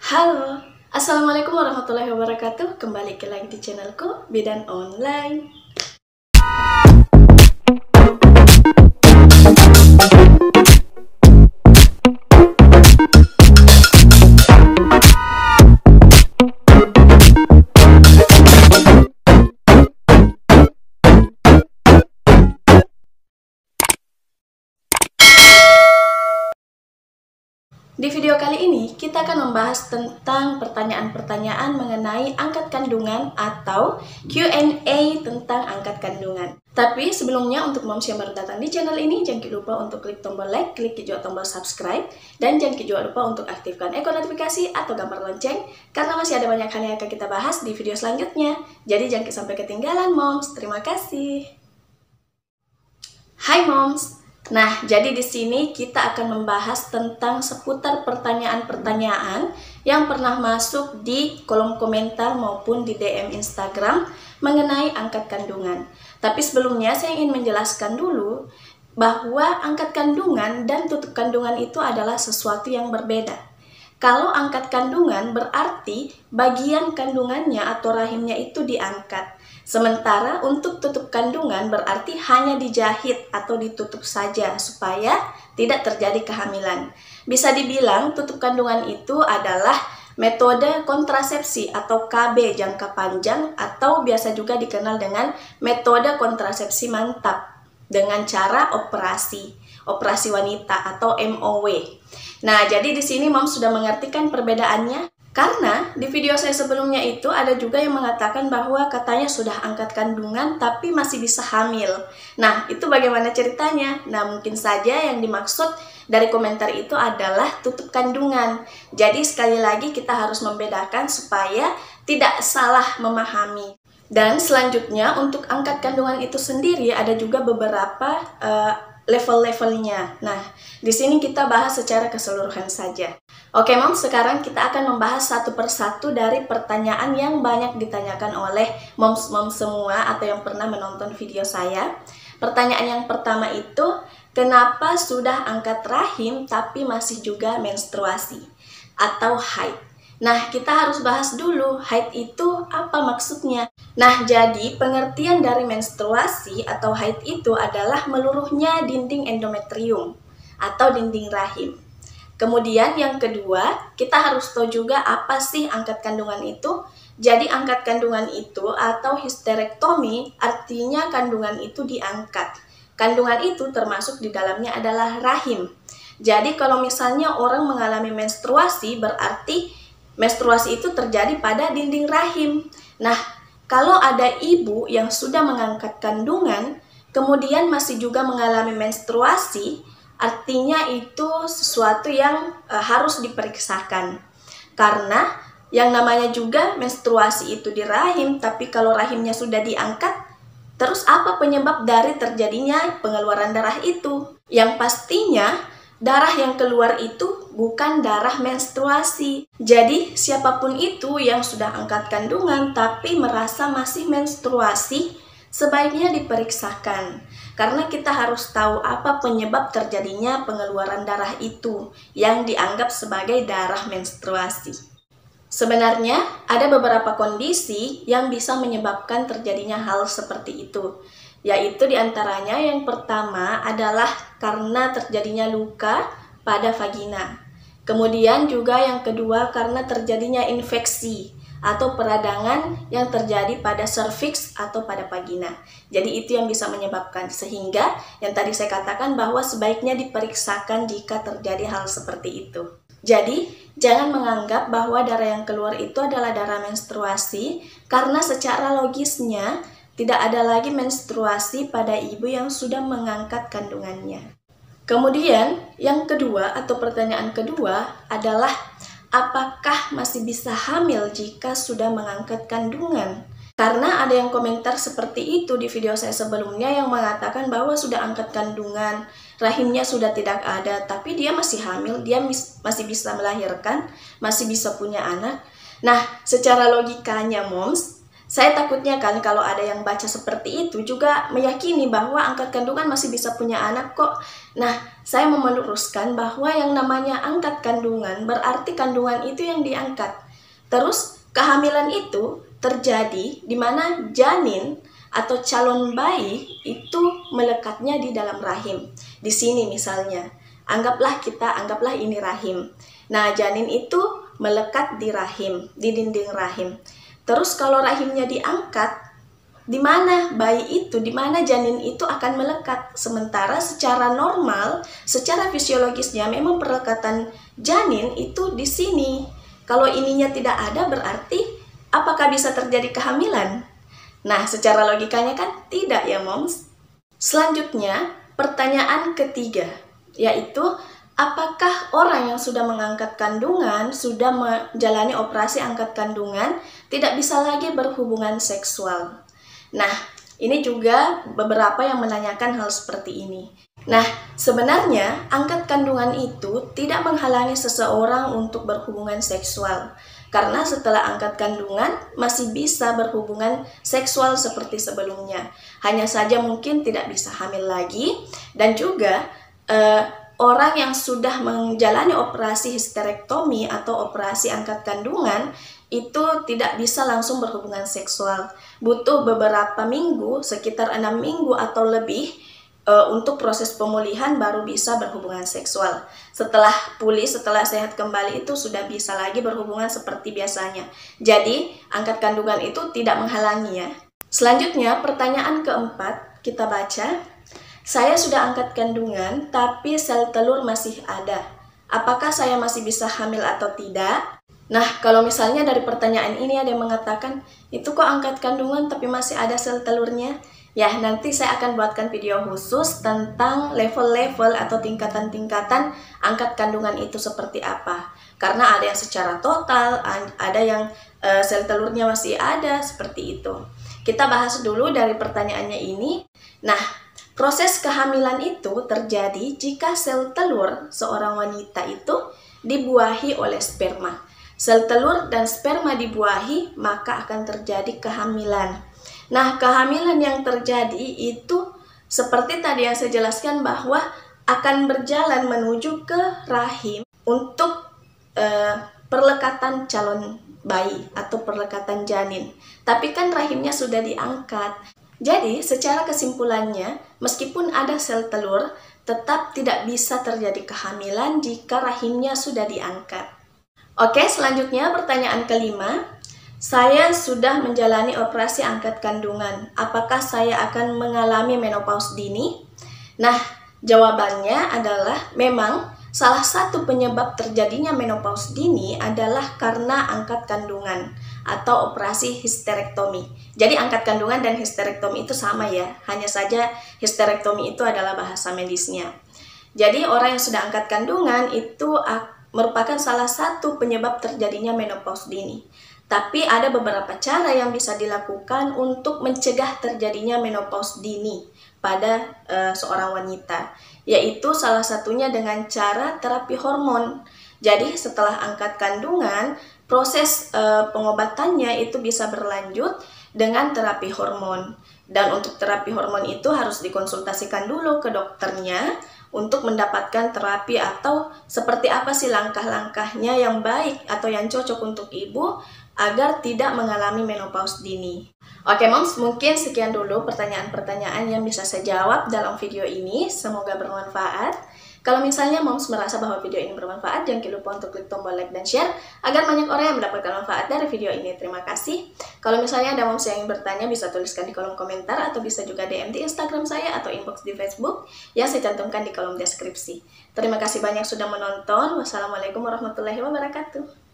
Halo, Assalamualaikum warahmatullahi wabarakatuh. Kembali lagi di channelku Bidan Online. Di video kali ini, kita akan membahas tentang pertanyaan-pertanyaan mengenai angkat kandungan atau Q&A tentang angkat kandungan. Tapi sebelumnya, untuk moms yang baru datang di channel ini, jangan lupa untuk klik tombol like, klik juga tombol subscribe, dan jangan juga lupa untuk aktifkan ikon notifikasi atau gambar lonceng, karena masih ada banyak hal yang akan kita bahas di video selanjutnya. Jadi jangan sampai ketinggalan moms. Terima kasih. Hai moms. Nah, jadi di sini kita akan membahas tentang seputar pertanyaan-pertanyaan yang pernah masuk di kolom komentar maupun di DM Instagram mengenai angkat kandungan. Tapi sebelumnya saya ingin menjelaskan dulu bahwa angkat kandungan dan tutup kandungan itu adalah sesuatu yang berbeda. Kalau angkat kandungan berarti bagian kandungannya atau rahimnya itu diangkat. Sementara untuk tutup kandungan berarti hanya dijahit atau ditutup saja supaya tidak terjadi kehamilan. Bisa dibilang tutup kandungan itu adalah metode kontrasepsi atau KB jangka panjang atau biasa juga dikenal dengan metode kontrasepsi mantap dengan cara operasi wanita atau MOW. Nah, jadi di sini Mom sudah mengartikan perbedaannya. Karena di video saya sebelumnya itu ada juga yang mengatakan bahwa katanya sudah angkat kandungan tapi masih bisa hamil. Nah, itu bagaimana ceritanya? Nah, mungkin saja yang dimaksud dari komentar itu adalah tutup kandungan. Jadi sekali lagi kita harus membedakan supaya tidak salah memahami. Dan selanjutnya untuk angkat kandungan itu sendiri ada juga beberapa level-levelnya. Nah, di sini kita bahas secara keseluruhan saja. Oke Mom, sekarang kita akan membahas satu persatu dari pertanyaan yang banyak ditanyakan oleh moms-moms semua atau yang pernah menonton video saya. Pertanyaan yang pertama itu, kenapa sudah angkat rahim tapi masih juga menstruasi atau haid? Nah, kita harus bahas dulu haid itu apa maksudnya. Nah, jadi pengertian dari menstruasi atau haid itu adalah meluruhnya dinding endometrium atau dinding rahim. Kemudian yang kedua, kita harus tahu juga apa sih angkat kandungan itu. Jadi angkat kandungan itu atau histerektomi artinya kandungan itu diangkat. Kandungan itu termasuk di dalamnya adalah rahim. Jadi kalau misalnya orang mengalami menstruasi berarti menstruasi itu terjadi pada dinding rahim. Nah, kalau ada ibu yang sudah mengangkat kandungan, kemudian masih juga mengalami menstruasi, artinya itu sesuatu yang harus diperiksakan. Karena yang namanya juga menstruasi itu di rahim, tapi kalau rahimnya sudah diangkat, terus apa penyebab dari terjadinya pengeluaran darah itu? Yang pastinya, darah yang keluar itu bukan darah menstruasi. Jadi, siapapun itu yang sudah angkat kandungan tapi merasa masih menstruasi, sebaiknya diperiksakan. Karena kita harus tahu apa penyebab terjadinya pengeluaran darah itu yang dianggap sebagai darah menstruasi. Sebenarnya, ada beberapa kondisi yang bisa menyebabkan terjadinya hal seperti itu. Yaitu diantaranya yang pertama adalah karena terjadinya luka pada vagina. Kemudian juga yang kedua karena terjadinya infeksi atau peradangan yang terjadi pada serviks atau pada vagina. Jadi itu yang bisa menyebabkan, sehingga yang tadi saya katakan bahwa sebaiknya diperiksakan jika terjadi hal seperti itu. Jadi jangan menganggap bahwa darah yang keluar itu adalah darah menstruasi, karena secara logisnya tidak ada lagi menstruasi pada ibu yang sudah mengangkat kandungannya. Kemudian yang kedua atau pertanyaan kedua adalah apakah masih bisa hamil jika sudah mengangkat kandungan? Karena ada yang komentar seperti itu di video saya sebelumnya yang mengatakan bahwa sudah angkat kandungan, rahimnya sudah tidak ada, tapi dia masih hamil, dia masih bisa melahirkan, masih bisa punya anak. Nah, secara logikanya moms, Saya takutnya kan kalau ada yang baca seperti itu juga meyakini bahwa angkat kandungan masih bisa punya anak kok. Nah, saya mau meluruskan bahwa yang namanya angkat kandungan berarti kandungan itu yang diangkat. Terus kehamilan itu terjadi di mana janin atau calon bayi itu melekatnya di dalam rahim. Di sini misalnya, anggaplah ini rahim. Nah, janin itu melekat di rahim, di dinding rahim. Terus kalau rahimnya diangkat, di mana bayi itu, di mana janin itu akan melekat. Sementara secara normal, secara fisiologisnya memang pelekatan janin itu di sini. Kalau ininya tidak ada berarti apakah bisa terjadi kehamilan? Nah, secara logikanya kan tidak ya, Moms. Selanjutnya, pertanyaan ketiga, yaitu apakah orang yang sudah mengangkat kandungan, sudah menjalani operasi angkat kandungan, tidak bisa lagi berhubungan seksual? Nah, ini juga beberapa yang menanyakan hal seperti ini. Nah, sebenarnya angkat kandungan itu tidak menghalangi seseorang untuk berhubungan seksual. Karena setelah angkat kandungan masih bisa berhubungan seksual seperti sebelumnya. Hanya saja mungkin tidak bisa hamil lagi. Dan juga orang yang sudah menjalani operasi histerektomi atau operasi angkat kandungan itu tidak bisa langsung berhubungan seksual. Butuh beberapa minggu, sekitar 6 minggu atau lebih untuk proses pemulihan baru bisa berhubungan seksual. Setelah pulih, setelah sehat kembali itu sudah bisa lagi berhubungan seperti biasanya. Jadi, angkat kandungan itu tidak menghalangi ya. Selanjutnya, pertanyaan keempat kita baca. Saya sudah angkat kandungan, tapi sel telur masih ada. Apakah saya masih bisa hamil atau tidak? Nah, kalau misalnya dari pertanyaan ini ada yang mengatakan, itu kok angkat kandungan tapi masih ada sel telurnya? Ya, nanti saya akan buatkan video khusus tentang level-level atau tingkatan-tingkatan angkat kandungan itu seperti apa. Karena ada yang secara total, ada yang sel telurnya masih ada, seperti itu. Kita bahas dulu dari pertanyaannya ini. Nah, proses kehamilan itu terjadi jika sel telur seorang wanita itu dibuahi oleh sperma. Sel telur dan sperma dibuahi, maka akan terjadi kehamilan. Nah, kehamilan yang terjadi itu seperti tadi yang saya jelaskan bahwa akan berjalan menuju ke rahim untuk perlekatan calon bayi atau perlekatan janin. Tapi kan rahimnya sudah diangkat. Jadi, secara kesimpulannya, meskipun ada sel telur, tetap tidak bisa terjadi kehamilan jika rahimnya sudah diangkat. Oke, selanjutnya pertanyaan kelima. Saya sudah menjalani operasi angkat kandungan. Apakah saya akan mengalami menopause dini? Nah, jawabannya adalah memang salah satu penyebab terjadinya menopause dini adalah karena angkat kandungan atau operasi histerektomi. Jadi angkat kandungan dan histerektomi itu sama ya, hanya saja histerektomi itu adalah bahasa medisnya. Jadi orang yang sudah angkat kandungan itu merupakan salah satu penyebab terjadinya menopause dini. Tapi ada beberapa cara yang bisa dilakukan untuk mencegah terjadinya menopause dini pada seorang wanita, yaitu salah satunya dengan cara terapi hormon. Jadi setelah angkat kandungan, proses pengobatannya itu bisa berlanjut dengan terapi hormon. Dan untuk terapi hormon itu harus dikonsultasikan dulu ke dokternya untuk mendapatkan terapi atau seperti apa sih langkah-langkahnya yang baik atau yang cocok untuk ibu agar tidak mengalami menopause dini. Oke Moms, mungkin sekian dulu pertanyaan-pertanyaan yang bisa saya jawab dalam video ini. Semoga bermanfaat. Kalau misalnya Moms merasa bahwa video ini bermanfaat, jangan lupa untuk klik tombol like dan share agar banyak orang yang mendapatkan manfaat dari video ini. Terima kasih. Kalau misalnya ada Moms yang ingin bertanya, bisa tuliskan di kolom komentar atau bisa juga DM di Instagram saya atau inbox di Facebook yang saya cantumkan di kolom deskripsi. Terima kasih banyak sudah menonton. Wassalamualaikum warahmatullahi wabarakatuh.